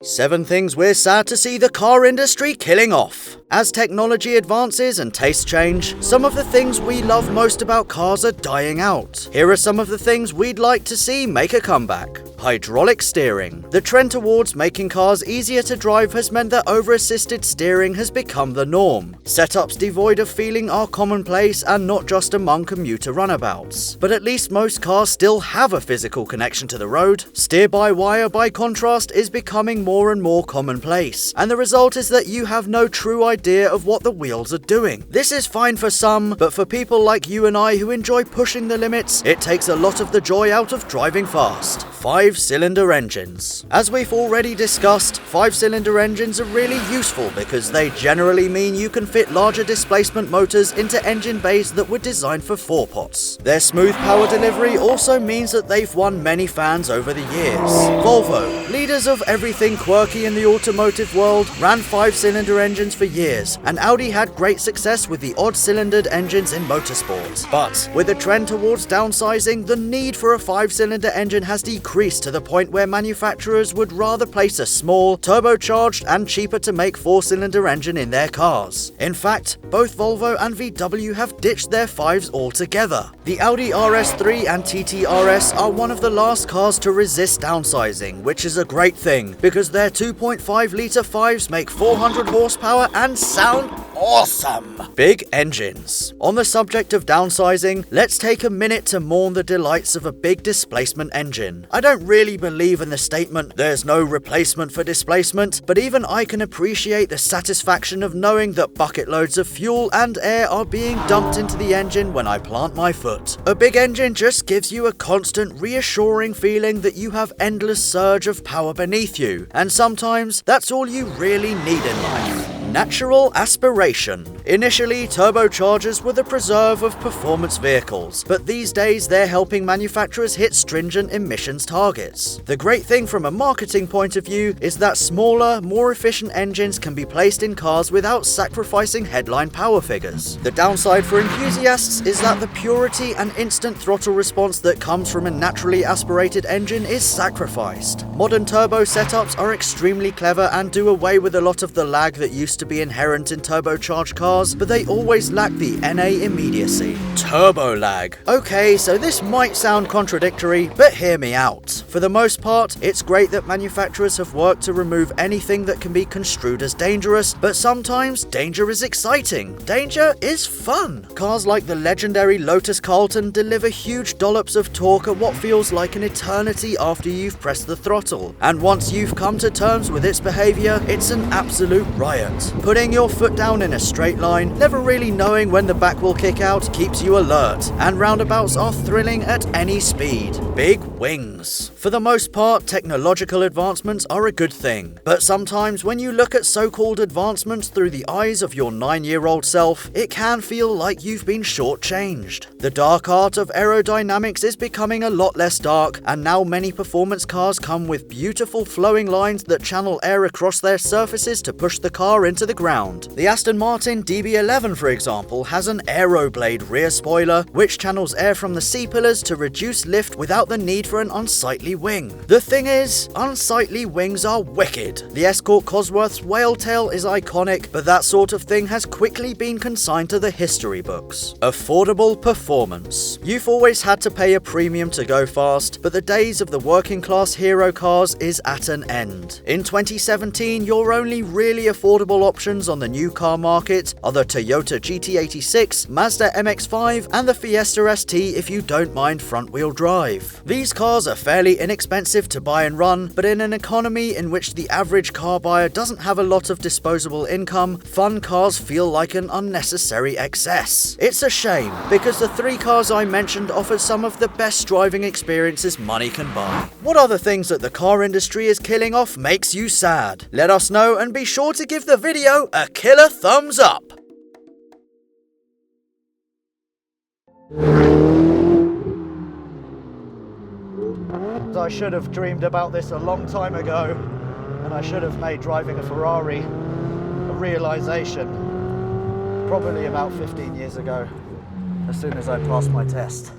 7 things we're sad to see the car industry killing off. As technology advances and tastes change, some of the things we love most about cars are dying out. Here are some of the things we'd like to see make a comeback. Hydraulic steering. The trend towards making cars easier to drive has meant that over-assisted steering has become the norm. Setups devoid of feeling are commonplace and not just among commuter runabouts. But at least most cars still have a physical connection to the road. Steer-by-wire, by contrast, is becoming more and more commonplace, and the result is that you have no true idea of what the wheels are doing. This is fine for some, but for people like you and I who enjoy pushing the limits, it takes a lot of the joy out of driving fast. 5-cylinder engines. As we've already discussed, 5-cylinder engines are really useful because they generally mean you can fit larger displacement motors into engine bays that were designed for 4-pots. Their smooth power delivery also means that they've won many fans over the years. Volvo, leaders of everything quirky in the automotive world, ran 5-cylinder engines for years, and Audi had great success with the odd-cylindered engines in motorsport. But with the trend towards downsizing, the need for a 5-cylinder engine has decreased to the point where manufacturers would rather place a small, turbocharged and cheaper to make 4-cylinder engine in their cars. In fact, both Volvo and VW have ditched their 5s altogether. The Audi RS3 and TT RS are one of the last cars to resist downsizing, which is a great thing because their 2.5-litre 5s make 400 horsepower and sound awesome! Big engines. On the subject of downsizing, let's take a minute to mourn the delights of a big displacement engine. I don't really believe in the statement, there's no replacement for displacement, but even I can appreciate the satisfaction of knowing that bucket loads of fuel and air are being dumped into the engine when I plant my foot. A big engine just gives you a constant, reassuring feeling that you have endless surge of power beneath you, and sometimes that's all you really need in life. Natural aspiration. Initially, turbochargers were the preserve of performance vehicles, but these days they're helping manufacturers hit stringent emissions targets. The great thing from a marketing point of view is that smaller, more efficient engines can be placed in cars without sacrificing headline power figures. The downside for enthusiasts is that the purity and instant throttle response that comes from a naturally aspirated engine is sacrificed. Modern turbo setups are extremely clever and do away with a lot of the lag that used to be inherent in turbocharged cars, but they always lack the NA immediacy. Turbo lag. Okay, so this might sound contradictory, but hear me out. For the most part, it's great that manufacturers have worked to remove anything that can be construed as dangerous, but sometimes danger is exciting. Danger is fun. Cars like the legendary Lotus Carlton deliver huge dollops of torque at what feels like an eternity after you've pressed the throttle, and once you've come to terms with its behavior, it's an absolute riot. Putting your foot down in a straight line, never really knowing when the back will kick out, keeps you alert, and roundabouts are thrilling at any speed. Big wings. For the most part, technological advancements are a good thing, but sometimes when you look at so-called advancements through the eyes of your 9-year-old self, it can feel like you've been shortchanged. The dark art of aerodynamics is becoming a lot less dark, and now many performance cars come with beautiful flowing lines that channel air across their surfaces to push the car into the ground. The Aston Martin DB11, for example, has an Aeroblade rear spoiler, which channels air from the C-pillars to reduce lift without the need for an unsightly wing. The thing is, unsightly wings are wicked. The Escort Cosworth's whale tail is iconic, but that sort of thing has quickly been consigned to the history books. Affordable performance. You've always had to pay a premium to go fast, but the days of the working class hero cars is at an end. In 2017, your only really affordable options on the new car market are the Toyota GT86, Mazda MX-5, and the Fiesta ST if you don't mind front-wheel drive. These cars are fairly inexpensive to buy and run, but in an economy in which the average car buyer doesn't have a lot of disposable income, fun cars feel like an unnecessary excess. It's a shame, because the 3 cars I mentioned offer some of the best driving experiences money can buy. What other things that the car industry is killing off makes you sad? Let us know, and be sure to give the video a killer thumbs up. I should have dreamed about this a long time ago, and I should have made driving a Ferrari a realization probably about 15 years ago, as soon as I passed my test.